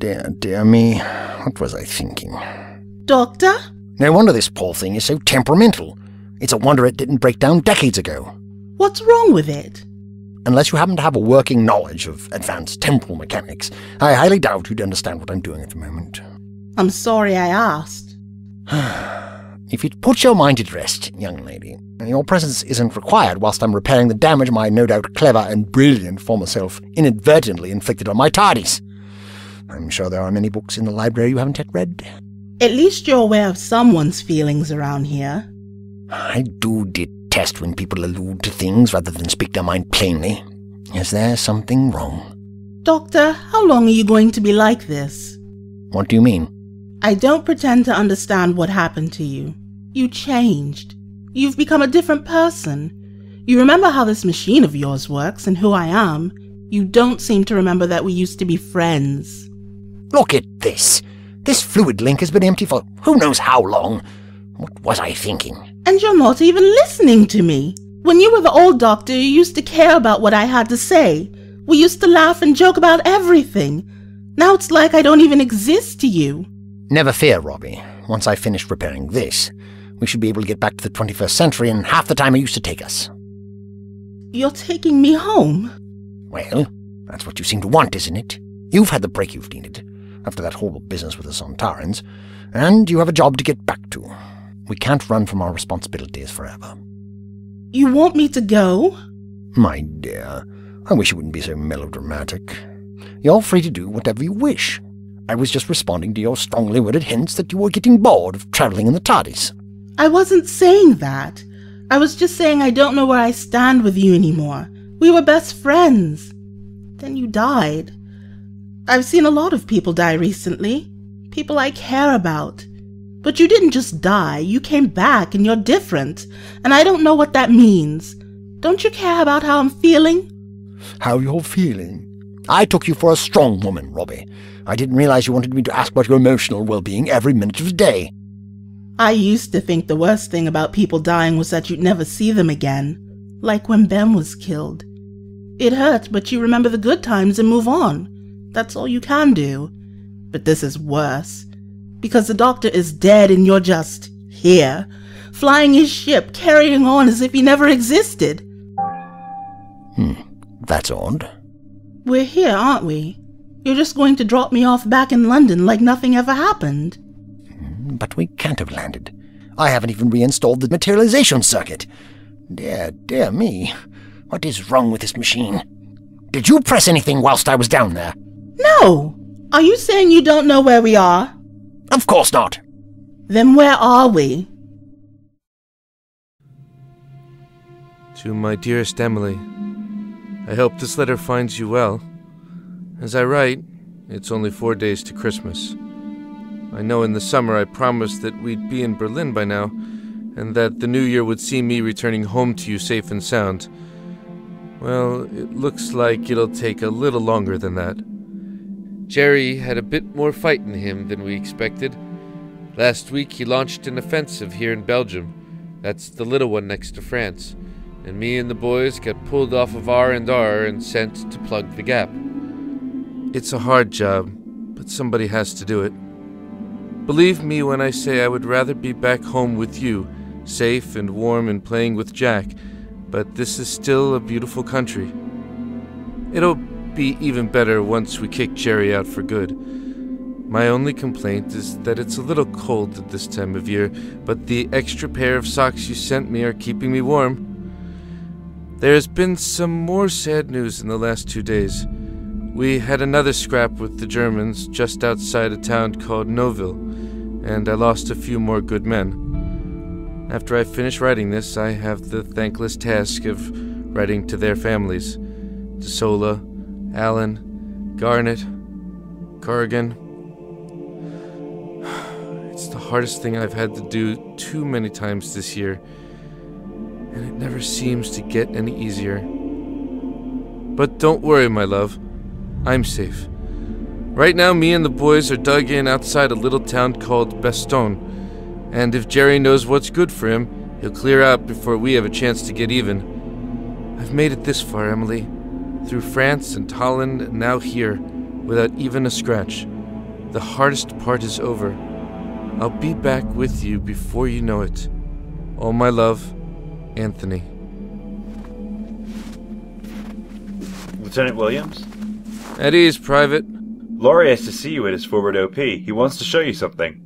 dear me. What was I thinking? Doctor? No wonder this poor thing is so temperamental. It's a wonder it didn't break down decades ago. What's wrong with it? Unless you happen to have a working knowledge of advanced temporal mechanics, I highly doubt you'd understand what I'm doing at the moment. I'm sorry I asked. If you'd put your mind at rest, young lady, your presence isn't required whilst I'm repairing the damage my no doubt clever and brilliant former self inadvertently inflicted on my TARDIS. I'm sure there are many books in the library you haven't yet read. At least you're aware of someone's feelings around here. I do detest when people allude to things rather than speak their mind plainly. Is there something wrong? Doctor, how long are you going to be like this? What do you mean? I don't pretend to understand what happened to you. You changed. You've become a different person. You remember how this machine of yours works and who I am. You don't seem to remember that we used to be friends. Look at this. This fluid link has been empty for who knows how long. What was I thinking? And you're not even listening to me. When you were the old doctor, you used to care about what I had to say. We used to laugh and joke about everything. Now it's like I don't even exist to you. Never fear, Robbie. Once I finish repairing this, we should be able to get back to the 21st century in half the time it used to take us. You're taking me home? Well, that's what you seem to want, isn't it? You've had the break you've needed, after that horrible business with the Sontarans, and you have a job to get back to. We can't run from our responsibilities forever. You want me to go? My dear, I wish you wouldn't be so melodramatic. You're free to do whatever you wish. I was just responding to your strongly worded hints that you were getting bored of travelling in the TARDIS. I wasn't saying that. I was just saying I don't know where I stand with you anymore. We were best friends. Then you died. I've seen a lot of people die recently. People I care about. But you didn't just die. You came back and you're different. And I don't know what that means. Don't you care about how I'm feeling? How you're feeling? I took you for a strong woman, Robbie. I didn't realize you wanted me to ask about your emotional well-being every minute of the day. I used to think the worst thing about people dying was that you'd never see them again. Like when Ben was killed. It hurt, but you remember the good times and move on. That's all you can do. But this is worse. Because the doctor is dead and you're just here, flying his ship, carrying on as if he never existed. That's odd. We're here, aren't we? You're just going to drop me off back in London like nothing ever happened. But we can't have landed. I haven't even reinstalled the materialization circuit. Dear me. What is wrong with this machine? Did you press anything whilst I was down there? No! Are you saying you don't know where we are? Of course not. Then where are we? To my dearest Emily, I hope this letter finds you well. As I write, it's only 4 days to Christmas. I know in the summer I promised that we'd be in Berlin by now, and that the new year would see me returning home to you safe and sound. Well, it looks like it'll take a little longer than that. Jerry had a bit more fight in him than we expected. Last week he launched an offensive here in Belgium. That's the little one next to France. And me and the boys got pulled off of R&R and sent to plug the gap. It's a hard job, but somebody has to do it. Believe me when I say I would rather be back home with you, safe and warm and playing with Jack, but this is still a beautiful country. It'll be even better once we kick Jerry out for good. My only complaint is that it's a little cold at this time of year, but the extra pair of socks you sent me are keeping me warm. There has been some more sad news in the last 2 days. We had another scrap with the Germans just outside a town called Noville, and I lost a few more good men. After I finish writing this, I have the thankless task of writing to their families. To Sola, Alan, Garnet, Corrigan. It's the hardest thing I've had to do too many times this year, and it never seems to get any easier. But don't worry, my love. I'm safe. Right now, me and the boys are dug in outside a little town called Bastogne, and if Jerry knows what's good for him, he'll clear out before we have a chance to get even. I've made it this far, Emily. Through France and Holland, and now here, without even a scratch. The hardest part is over. I'll be back with you before you know it. All my love, Anthony. Lieutenant Williams? At ease, Private. Laurie has to see you at his forward OP. He wants to show you something.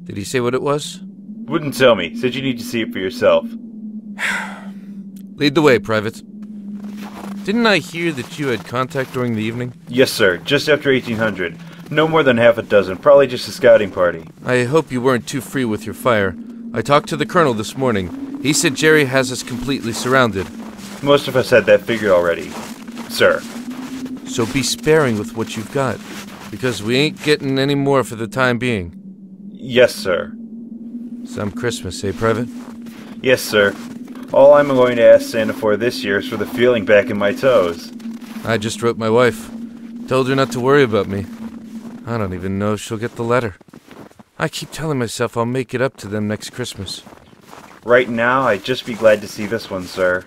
Did he say what it was? Wouldn't tell me. Said you need to see it for yourself. Lead the way, Private. Didn't I hear that you had contact during the evening? Yes, sir. Just after 1800. No more than half a dozen. Probably just a scouting party. I hope you weren't too free with your fire. I talked to the Colonel this morning. He said Jerry has us completely surrounded. Most of us had that figured already, sir. So be sparing with what you've got, because we ain't getting any more for the time being. Yes, sir. Some Christmas, eh, Private? Yes, sir. All I'm going to ask Santa for this year is for the feeling back in my toes. I just wrote my wife. Told her not to worry about me. I don't even know if she'll get the letter. I keep telling myself I'll make it up to them next Christmas. Right now, I'd just be glad to see this one, sir.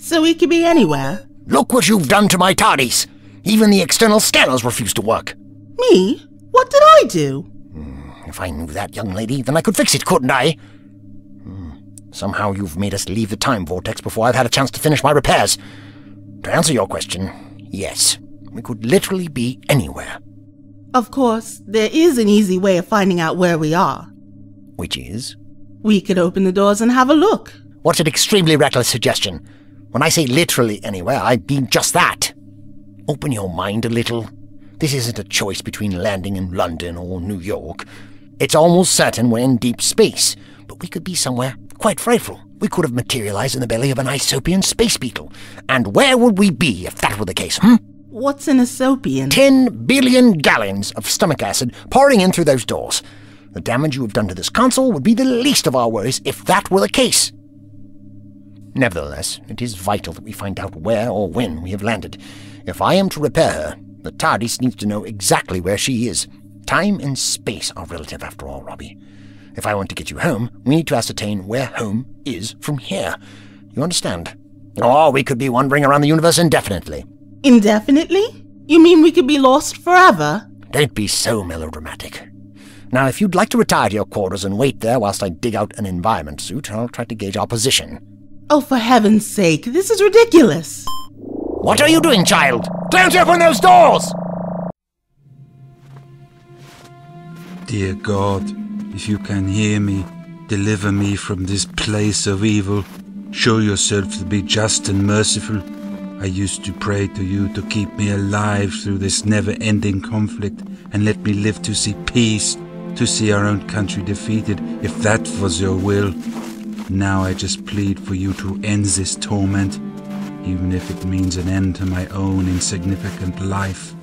So we could be anywhere. Look what you've done to my TARDIS. Even the external scanners refuse to work. Me? What did I do? If I knew that, young lady, then I could fix it, couldn't I? Somehow you've made us leave the time vortex before I've had a chance to finish my repairs. To answer your question, yes. We could literally be anywhere. Of course, there is an easy way of finding out where we are. Which is? We could open the doors and have a look. What's an extremely reckless suggestion? When I say literally anywhere, I mean just that. Open your mind a little. This isn't a choice between landing in London or New York. It's almost certain we're in deep space, but we could be somewhere quite frightful. We could have materialized in the belly of an Isopian space beetle. And where would we be if that were the case, What's an Isopian? 10 billion gallons of stomach acid pouring in through those doors. The damage you have done to this console would be the least of our worries if that were the case. Nevertheless, it is vital that we find out where or when we have landed. If I am to repair her, the TARDIS needs to know exactly where she is. Time and space are relative after all, Robbie. If I want to get you home, we need to ascertain where home is from here. You understand? Or we could be wandering around the universe indefinitely. Indefinitely? You mean we could be lost forever? Don't be so melodramatic. Now, if you'd like to retire to your quarters and wait there whilst I dig out an environment suit, I'll try to gauge our position. Oh, for heaven's sake, this is ridiculous. What are you doing, child? Don't open those doors! Dear God, if you can hear me, deliver me from this place of evil. Show yourself to be just and merciful. I used to pray to you to keep me alive through this never-ending conflict and let me live to see peace, to see our own country defeated, if that was your will. Now I just plead for you to end this torment, even if it means an end to my own insignificant life.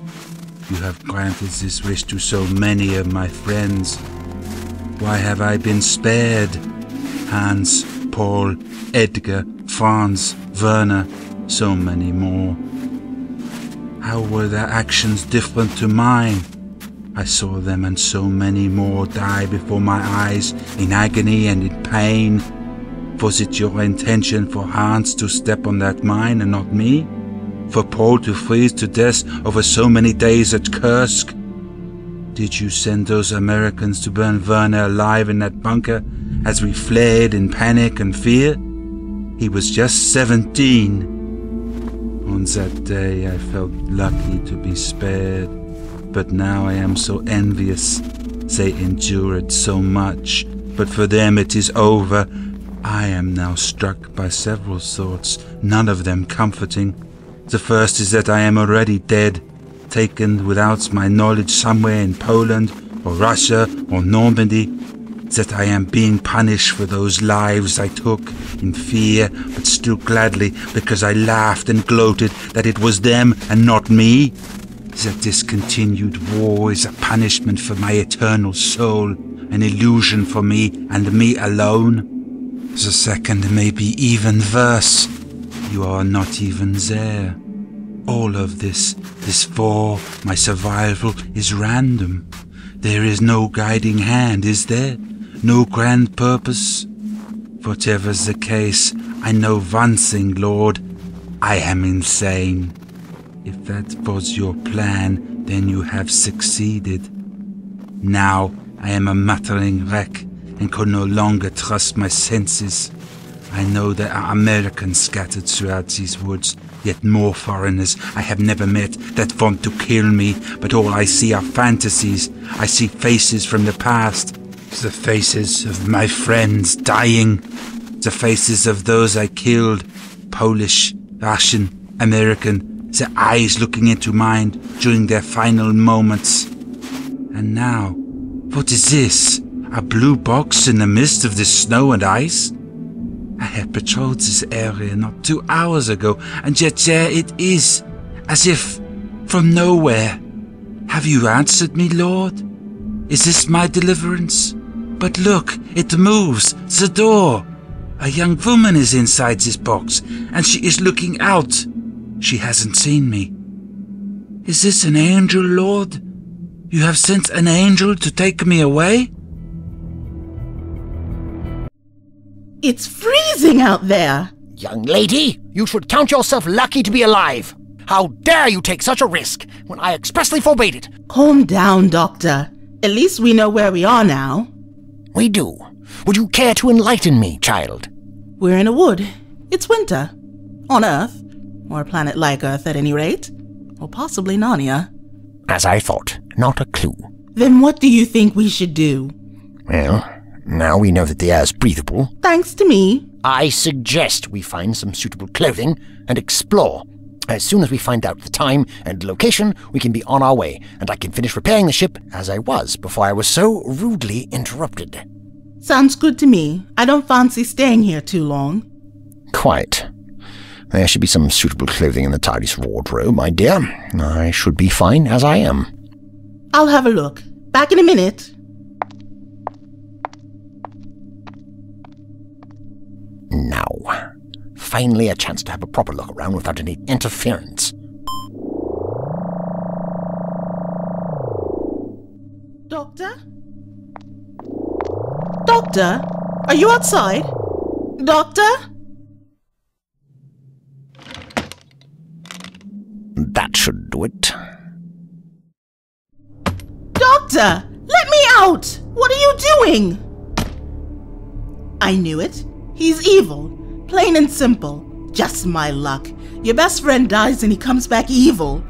You have granted this wish to so many of my friends. Why have I been spared? Hans, Paul, Edgar, Franz, Werner, so many more. How were their actions different to mine? I saw them and so many more die before my eyes in agony and in pain. Was it your intention for Hans to step on that mine and not me? For Paul to freeze to death over so many days at Kursk? Did you send those Americans to burn Werner alive in that bunker as we fled in panic and fear? He was just 17. On that day I felt lucky to be spared, but now I am so envious. They endured so much, but for them it is over. I am now struck by several thoughts, none of them comforting. The first is that I am already dead, taken without my knowledge somewhere in Poland, or Russia, or Normandy. that I am being punished for those lives I took in fear, but still gladly, because I laughed and gloated that it was them and not me? That this continued war is a punishment for my eternal soul, an illusion for me and me alone? The second may be even worse. You are not even there. All of this for my survival is random. There is no guiding hand, is there? No grand purpose? Whatever's the case, I know one thing, Lord. I am insane. If that was your plan, then you have succeeded. Now I am a muttering wreck and could no longer trust my senses. I know there are Americans scattered throughout these woods, yet more foreigners I have never met that want to kill me, but all I see are fantasies. I see faces from the past, the faces of my friends dying, the faces of those I killed, Polish, Russian, American, their eyes looking into mine during their final moments. And now, what is this? A blue box in the midst of this snow and ice? I had patrolled this area not 2 hours ago, and yet there it is, as if from nowhere. Have you answered me, Lord? Is this my deliverance? But look, it moves, the door. A young woman is inside this box, and she is looking out. She hasn't seen me. Is this an angel, Lord? You have sent an angel to take me away? It's freezing out there! Young lady, you should count yourself lucky to be alive. How dare you take such a risk when I expressly forbade it? Calm down, Doctor. At least we know where we are now. We do. Would you care to enlighten me, child? We're in a wood. It's winter. On Earth. Or a planet like Earth at any rate. Or possibly Narnia. As I thought, not a clue. Then what do you think we should do? Well, now we know that the air is breathable. Thanks to me. I suggest we find some suitable clothing and explore. As soon as we find out the time and location, we can be on our way, and I can finish repairing the ship as I was before I was so rudely interrupted. Sounds good to me. I don't fancy staying here too long. Quite. There should be some suitable clothing in the TARDIS wardrobe, my dear. I should be fine as I am. I'll have a look. Back in a minute. Now, finally a chance to have a proper look around without any interference. Doctor? Doctor? Are you outside? Doctor? That should do it. Doctor! Let me out! What are you doing? I knew it. He's evil. Plain and simple. Just my luck. Your best friend dies and he comes back evil.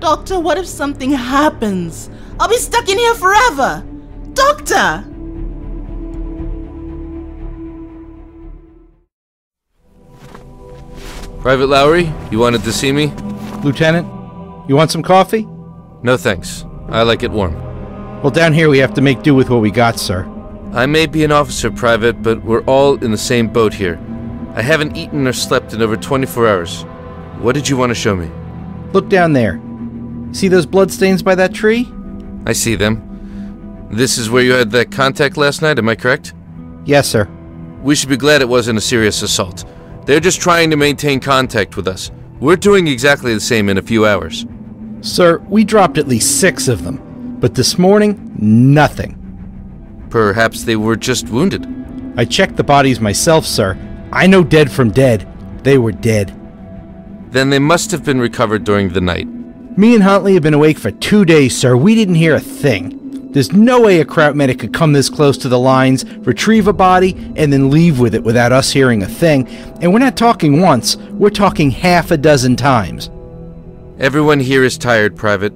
Doctor, what if something happens? I'll be stuck in here forever! Doctor! Private Lowry, you wanted to see me? Lieutenant, you want some coffee? No thanks. I like it warm. Well, down here we have to make do with what we got, sir. I may be an officer, Private, but we're all in the same boat here. I haven't eaten or slept in over 24 hours. What did you want to show me? Look down there. See those bloodstains by that tree? I see them. This is where you had that contact last night, am I correct? Yes, sir. We should be glad it wasn't a serious assault. They're just trying to maintain contact with us. We're doing exactly the same in a few hours. Sir, we dropped at least 6 of them. But this morning, nothing. Perhaps they were just wounded. I checked the bodies myself, sir. I know dead from dead. They were dead. Then they must have been recovered during the night. Me and Huntley have been awake for 2 days, sir. We didn't hear a thing. There's no way a Kraut medic could come this close to the lines, retrieve a body, and then leave with it without us hearing a thing. And we're not talking once, we're talking half a dozen times. Everyone here is tired, Private.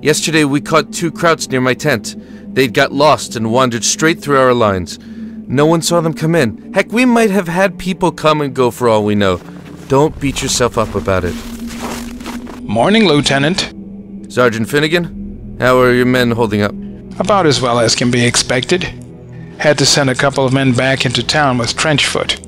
Yesterday we caught 2 Krauts near my tent. They'd got lost and wandered straight through our lines. No one saw them come in. Heck, we might have had people come and go for all we know. Don't beat yourself up about it. Morning, Lieutenant. Sergeant Finnegan, how are your men holding up? About as well as can be expected. Had to send a couple of men back into town with trench foot.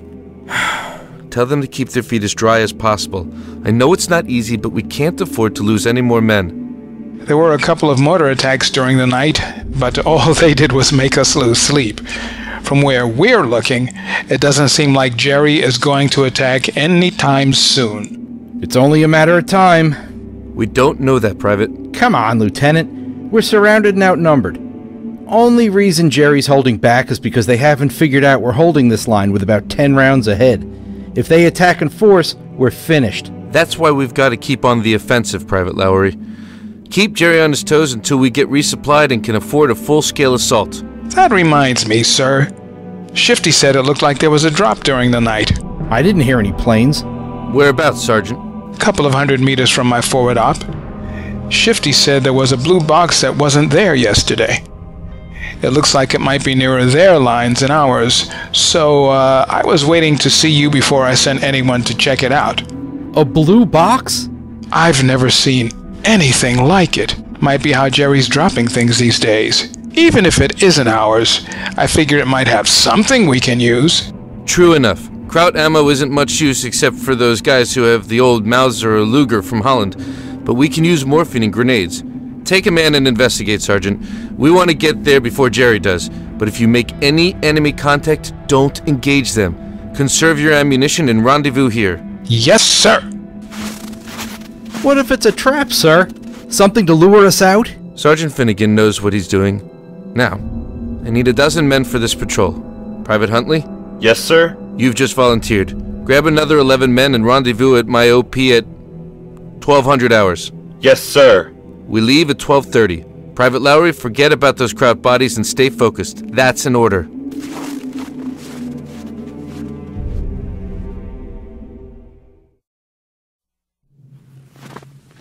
Tell them to keep their feet as dry as possible. I know it's not easy, but we can't afford to lose any more men. There were a couple of mortar attacks during the night, but all they did was make us lose sleep. From where we're looking, it doesn't seem like Jerry is going to attack anytime soon. It's only a matter of time. We don't know that, Private. Come on, Lieutenant. We're surrounded and outnumbered. Only reason Jerry's holding back is because they haven't figured out we're holding this line with about 10 rounds ahead. If they attack in force, we're finished. That's why we've got to keep on the offensive, Private Lowry. Keep Jerry on his toes until we get resupplied and can afford a full-scale assault. That reminds me, sir. Shifty said it looked like there was a drop during the night. I didn't hear any planes. Whereabouts, Sergeant? A couple of 100 meters from my forward op. Shifty said there was a blue box that wasn't there yesterday. It looks like it might be nearer their lines than ours, so I was waiting to see you before I sent anyone to check it out. A blue box? I've never seen anything like it. Might be how Jerry's dropping things these days. Even if it isn't ours, I figure it might have something we can use. True enough. Kraut ammo isn't much use except for those guys who have the old Mauser or Luger from Holland, but we can use morphine and grenades. Take a man and investigate, Sergeant. We want to get there before Jerry does, but if you make any enemy contact, don't engage them. Conserve your ammunition and rendezvous here. Yes, sir! What if it's a trap, sir? Something to lure us out? Sergeant Finnegan knows what he's doing. Now, I need a dozen men for this patrol. Private Huntley? Yes, sir? You've just volunteered. Grab another 11 men and rendezvous at my OP at 1200 hours. Yes, sir. We leave at 12:30. Private Lowry, forget about those Kraut bodies and stay focused. That's an order.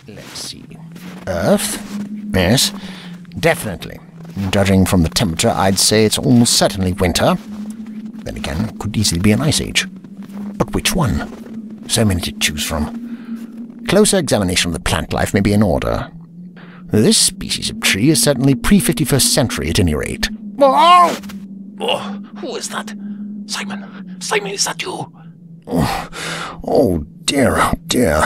Let's see. Earth? Yes, definitely. Judging from the temperature, I'd say it's almost certainly winter. Then again, it could easily be an ice age. But which one? So many to choose from. Closer examination of the plant life may be in order. This species of tree is certainly pre-51st century at any rate. Oh! Who is that? Simon! Simon, is that you? Oh dear, oh dear.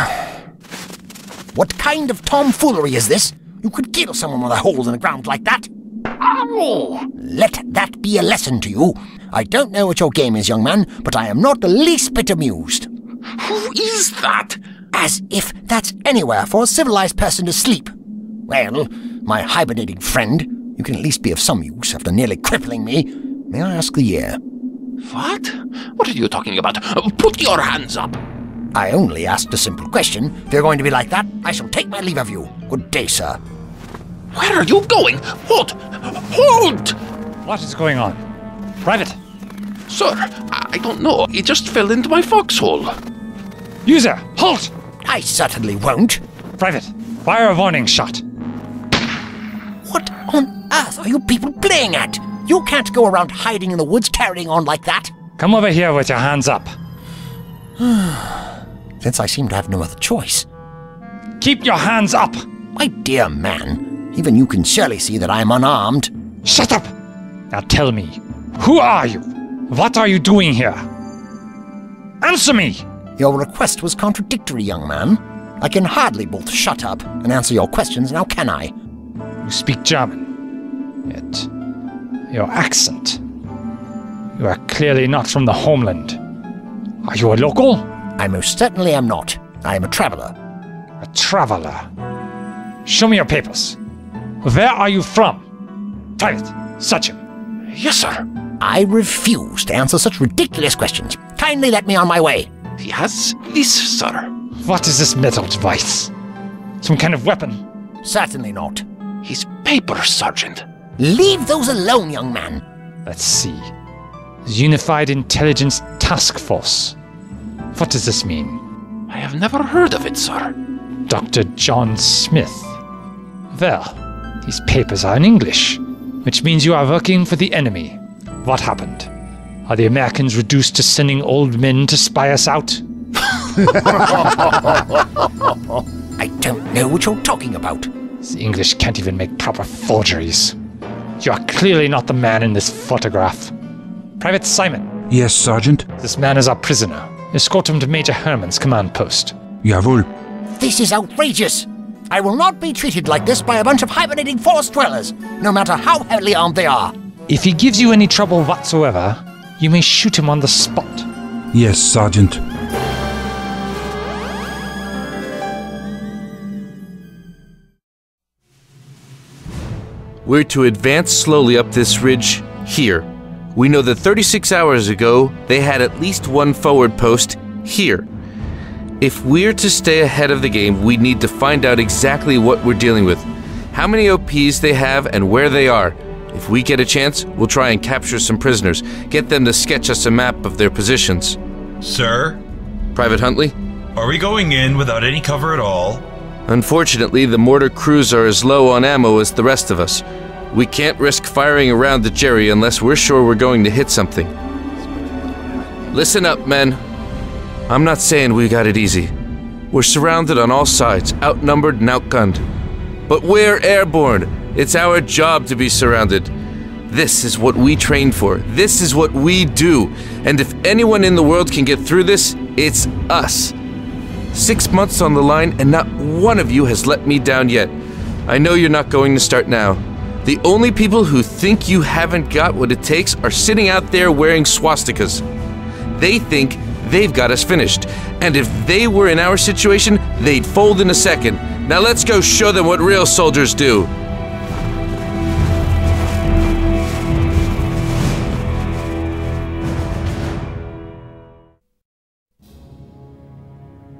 What kind of tomfoolery is this? You could kill someone with a hole in the ground like that. Ow! Let that be a lesson to you. I don't know what your game is, young man, but I am not the least bit amused. Who is that? As if that's anywhere for a civilized person to sleep. Well, my hibernating friend, you can at least be of some use after nearly crippling me. May I ask the year? What? What are you talking about? Put your hands up! I only asked a simple question. If you're going to be like that, I shall take my leave of you. Good day, sir. Where are you going? Hold! Hold! What is going on? Private! Sir, I don't know. It just fell into my foxhole. User, halt! I certainly won't. Private, fire a warning shot. What on earth are you people playing at? You can't go around hiding in the woods carrying on like that. Come over here with your hands up. Since I seem to have no other choice. Keep your hands up! My dear man, even you can surely see that I am unarmed. Shut up! Now tell me, who are you? What are you doing here? Answer me! Your request was contradictory, young man. I can hardly both shut up and answer your questions, now can I? You speak German, yet your accent. You are clearly not from the homeland. Are you a local? I most certainly am not. I am a traveler. A traveler? Show me your papers. Where are you from? Private, search him. Yes, sir. I refuse to answer such ridiculous questions. Kindly let me on my way. He has this, sir. What is this metal device? Some kind of weapon? Certainly not. His papers, Sergeant. Leave those alone, young man. Let's see. Unified Intelligence Task Force. What does this mean? I have never heard of it, sir. Dr. John Smith. Well, these papers are in English, which means you are working for the enemy. What happened? Are the Americans reduced to sending old men to spy us out? I don't know what you're talking about. The English can't even make proper forgeries. You are clearly not the man in this photograph. Private Simon. Yes, Sergeant? This man is our prisoner. Escort him to Major Herman's command post. Jawohl. This is outrageous. I will not be treated like this by a bunch of hibernating forest dwellers, no matter how heavily armed they are. If he gives you any trouble whatsoever, you may shoot him on the spot. Yes, Sergeant. We're to advance slowly up this ridge here. We know that 36 hours ago, they had at least one forward post here. If we're to stay ahead of the game, we need to find out exactly what we're dealing with, how many OPs they have, and where they are. If we get a chance, we'll try and capture some prisoners, get them to sketch us a map of their positions. Sir? Private Huntley? Are we going in without any cover at all? Unfortunately, the mortar crews are as low on ammo as the rest of us. We can't risk firing around the Jerry unless we're sure we're going to hit something. Listen up, men. I'm not saying we got it easy. We're surrounded on all sides, outnumbered and outgunned. But we're airborne. It's our job to be surrounded. This is what we train for. This is what we do. And if anyone in the world can get through this, it's us. 6 months on the line, and not one of you has let me down yet. I know you're not going to start now. The only people who think you haven't got what it takes are sitting out there wearing swastikas. They think they've got us finished, and if they were in our situation, they'd fold in a second. Now let's go show them what real soldiers do.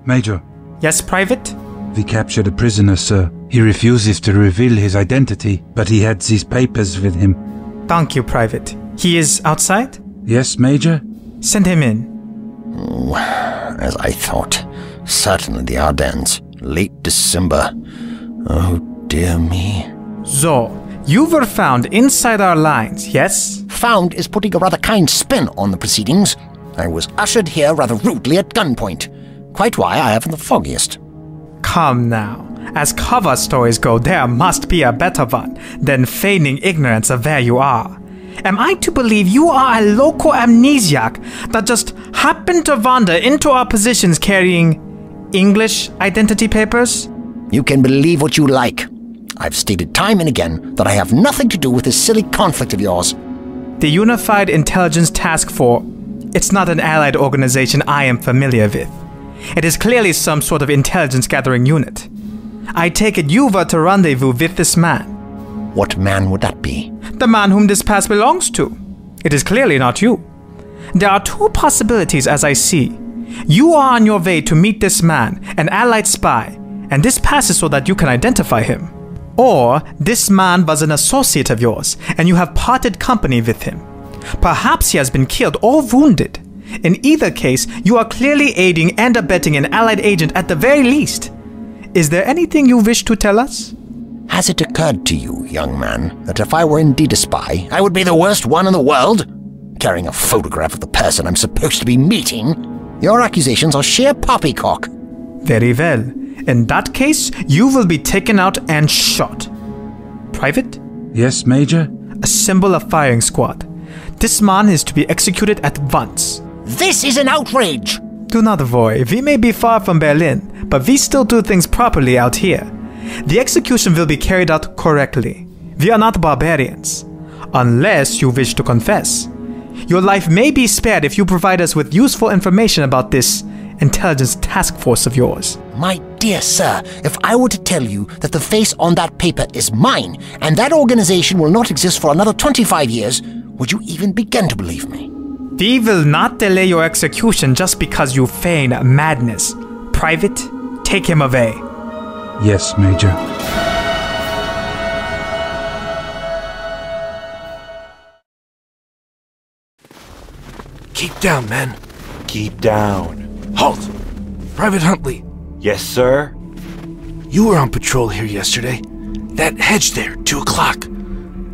Major. Yes, Private? We captured a prisoner, sir. He refuses to reveal his identity, but he had these papers with him. Thank you, Private. He is outside? Yes, Major? Send him in. Oh, as I thought. Certainly the Ardennes. Late December. Oh, dear me. So, you were found inside our lines, yes? Found is putting a rather kind spin on the proceedings. I was ushered here rather rudely at gunpoint. Quite why I haven't the foggiest. Come now. As cover stories go, there must be a better one than feigning ignorance of where you are. Am I to believe you are a local amnesiac that just happened to wander into our positions carrying English identity papers? You can believe what you like. I've stated time and again that I have nothing to do with this silly conflict of yours. The Unified Intelligence Task Force. It's not an allied organization I am familiar with. It is clearly some sort of intelligence gathering unit. I take it you were to rendezvous with this man. What man would that be? The man whom this pass belongs to. It is clearly not you. There are two possibilities as I see. You are on your way to meet this man, an allied spy, and this pass is so that you can identify him. Or this man was an associate of yours, and you have parted company with him. Perhaps he has been killed or wounded. In either case, you are clearly aiding and abetting an allied agent at the very least. Is there anything you wish to tell us? Has it occurred to you, young man, that if I were indeed a spy, I would be the worst one in the world? Carrying a photograph of the person I'm supposed to be meeting? Your accusations are sheer poppycock. Very well. In that case, you will be taken out and shot. Private? Yes, Major? Assemble a firing squad. This man is to be executed at once. This is an outrage! Do not worry, we may be far from Berlin, but we still do things properly out here. The execution will be carried out correctly. We are not barbarians. Unless you wish to confess. Your life may be spared if you provide us with useful information about this intelligence task force of yours. My dear sir, if I were to tell you that the face on that paper is mine, and that organization will not exist for another 25 years, would you even begin to believe me? We will not delay your execution just because you feign madness. Private, take him away. Yes, Major. Keep down, men. Keep down. Halt! Private Huntley. Yes, sir? You were on patrol here yesterday. That hedge there, 2 o'clock.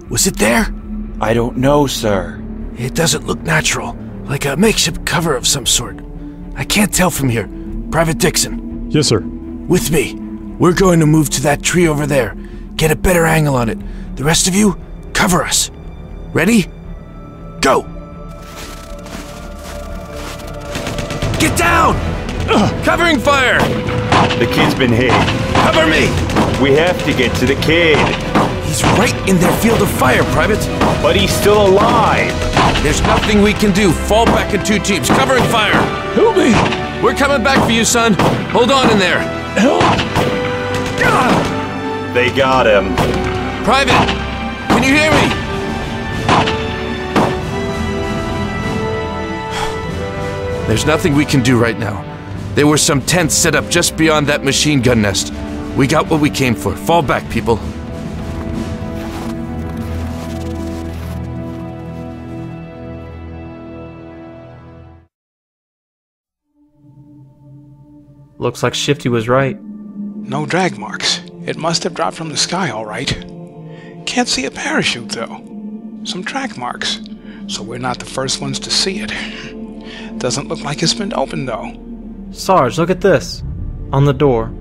Was it there? I don't know, sir. It doesn't look natural, like a makeshift cover of some sort. I can't tell from here. Private Dixon. Yes, sir. With me. We're going to move to that tree over there. Get a better angle on it. The rest of you, Cover us. Ready? Go! Get down! Covering fire! The kid's been hit. Cover me! We have to get to the kid. He's right in their field of fire, Private. But he's still alive. There's nothing we can do. Fall back in 2 teams. Covering fire. Help me! We're coming back for you, son. Hold on in there. Help! They got him. Private, can you hear me? There's nothing we can do right now. There were some tents set up just beyond that machine gun nest. We got what we came for. Fall back, people. Looks like Shifty was right. No drag marks. It must have dropped from the sky, all right. Can't see a parachute, though. Some track marks, so we're not the first ones to see it. Doesn't look like it's been opened, though. Sarge, look at this. On the door.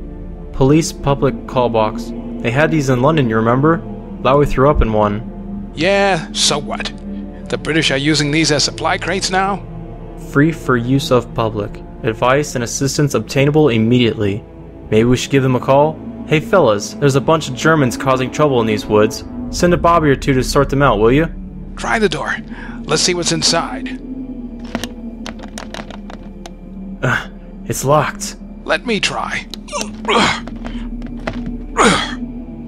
Police public call box. They had these in London, you remember? Lowry threw up in one. Yeah, so what? The British are using these as supply crates now? Free for use of public. Advice and assistance obtainable immediately. Maybe we should give them a call? Hey fellas, there's a bunch of Germans causing trouble in these woods. Send a Bobby or two to sort them out, will you? Try the door. Let's see what's inside. It's locked. Let me try.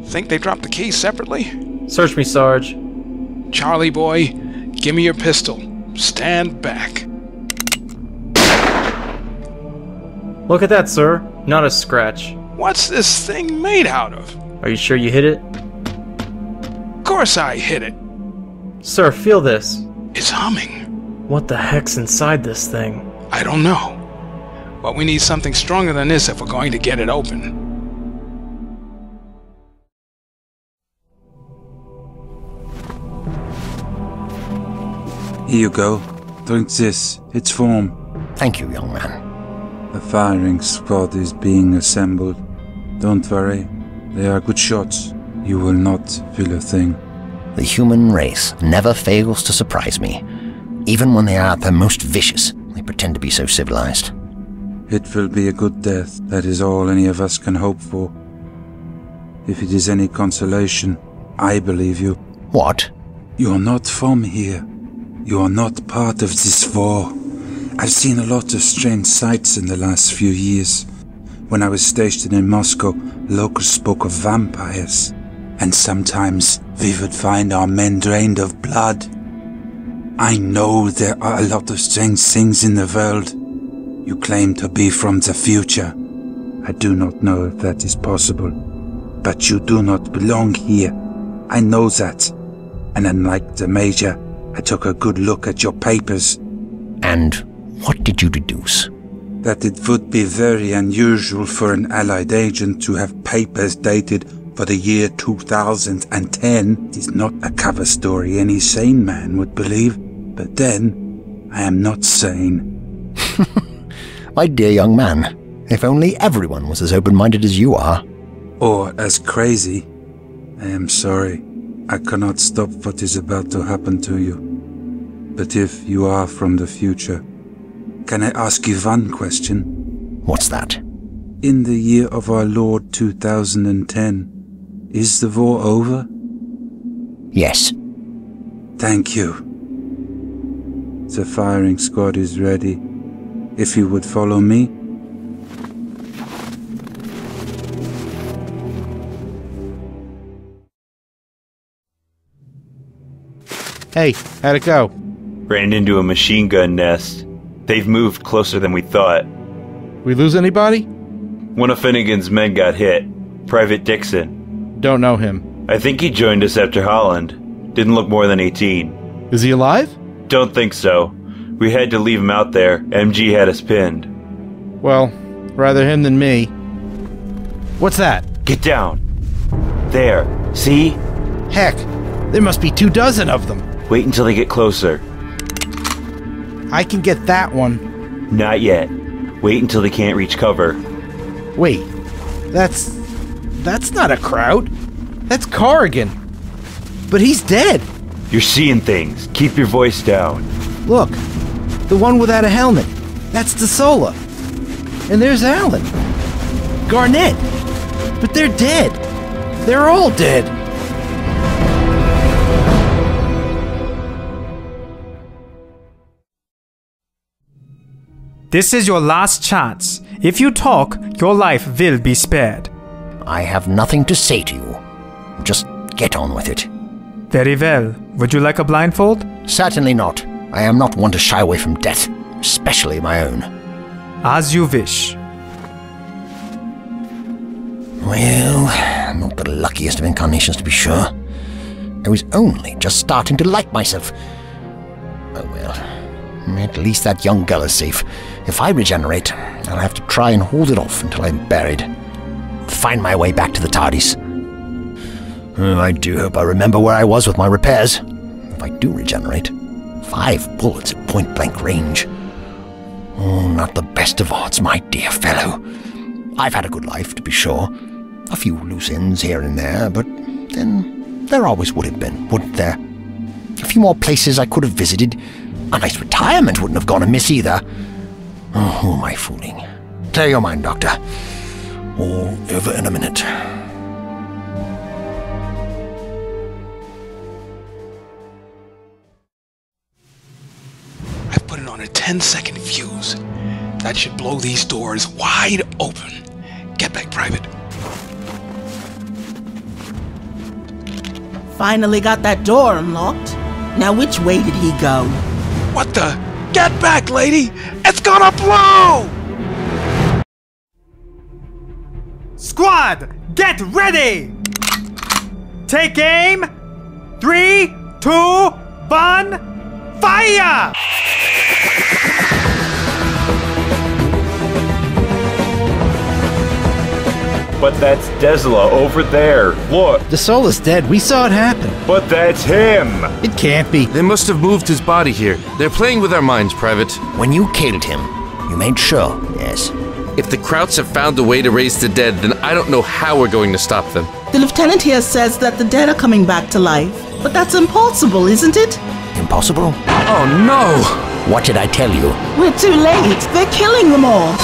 Think they dropped the keys separately? Search me, Sarge. Charlie boy, give me your pistol. Stand back. Look at that, sir. Not a scratch. What's this thing made out of? Are you sure you hit it? Of course I hit it. Sir, feel this. It's humming. What the heck's inside this thing? I don't know. But we need something stronger than this if we're going to get it open. Here you go. Drink this. It's warm. Thank you, young man. A firing squad is being assembled. Don't worry. They are good shots. You will not feel a thing. The human race never fails to surprise me. Even when they are at their most vicious, they pretend to be so civilized. It will be a good death. That is all any of us can hope for. If it is any consolation, I believe you. What? You are not from here. You are not part of this war. I've seen a lot of strange sights in the last few years. When I was stationed in Moscow, locals spoke of vampires. And sometimes we would find our men drained of blood. I know there are a lot of strange things in the world. You claim to be from the future. I do not know if that is possible. But you do not belong here. I know that. And unlike the Major, I took a good look at your papers. And what did you deduce? That it would be very unusual for an Allied agent to have papers dated for the year 2010. It is not a cover story any sane man would believe. But then, I am not sane. My dear young man, if only everyone was as open-minded as you are. Or as crazy. I am sorry. I cannot stop what is about to happen to you. But if you are from the future, can I ask you one question? What's that? In the year of our Lord 2010, is the war over? Yes. Thank you. The firing squad is ready. If you would follow me. Hey, how'd it go? Ran into a machine gun nest. They've moved closer than we thought. We lose anybody? One of Finnegan's men got hit. Private Dixon. Don't know him. I think he joined us after Holland. Didn't look more than 18. Is he alive? Don't think so. We had to leave him out there. MG had us pinned. Well, rather him than me. What's that? Get down. There. See? Heck, there must be 24 of them. Wait until they get closer. I can get that one. Not yet. Wait until they can't reach cover. Wait, that's not a crowd. That's Corrigan. But he's dead. You're seeing things. Keep your voice down. Look, the one without a helmet. That's DeSola. And there's Alan. Garnett. But they're dead. They're all dead. This is your last chance. If you talk, your life will be spared. I have nothing to say to you. Just get on with it. Very well. Would you like a blindfold? Certainly not. I am not one to shy away from death, especially my own. As you wish. Well, not the luckiest of incarnations to be sure. I was only just starting to like myself. Oh well, at least that young girl is safe. If I regenerate, I'll have to try and hold it off until I'm buried. Find my way back to the TARDIS. Oh, I do hope I remember where I was with my repairs. If I do regenerate, 5 bullets at point-blank range. Oh, not the best of odds, my dear fellow. I've had a good life, to be sure. A few loose ends here and there, but then there always would have been, wouldn't there? A few more places I could have visited. A nice retirement wouldn't have gone amiss either. Oh, who am I fooling? Clear your mind, Doctor. All over in a minute. I've put it on a 10-second fuse. That should blow these doors wide open. Get back, Private. Finally got that door unlocked. Now which way did he go? What the? Get back, lady! It's gonna blow! Squad, get ready! Take aim! 3, 2, 1, fire! But that's Desola over there. Look. DeSola's dead. We saw it happen. But that's him. It can't be. They must have moved his body here. They're playing with our minds, Private. When you killed him, you made sure, yes. If the Krauts have found a way to raise the dead, then I don't know how we're going to stop them. The lieutenant here says that the dead are coming back to life. But that's impossible, isn't it? Impossible? Oh no! What did I tell you? We're too late. They're killing them all.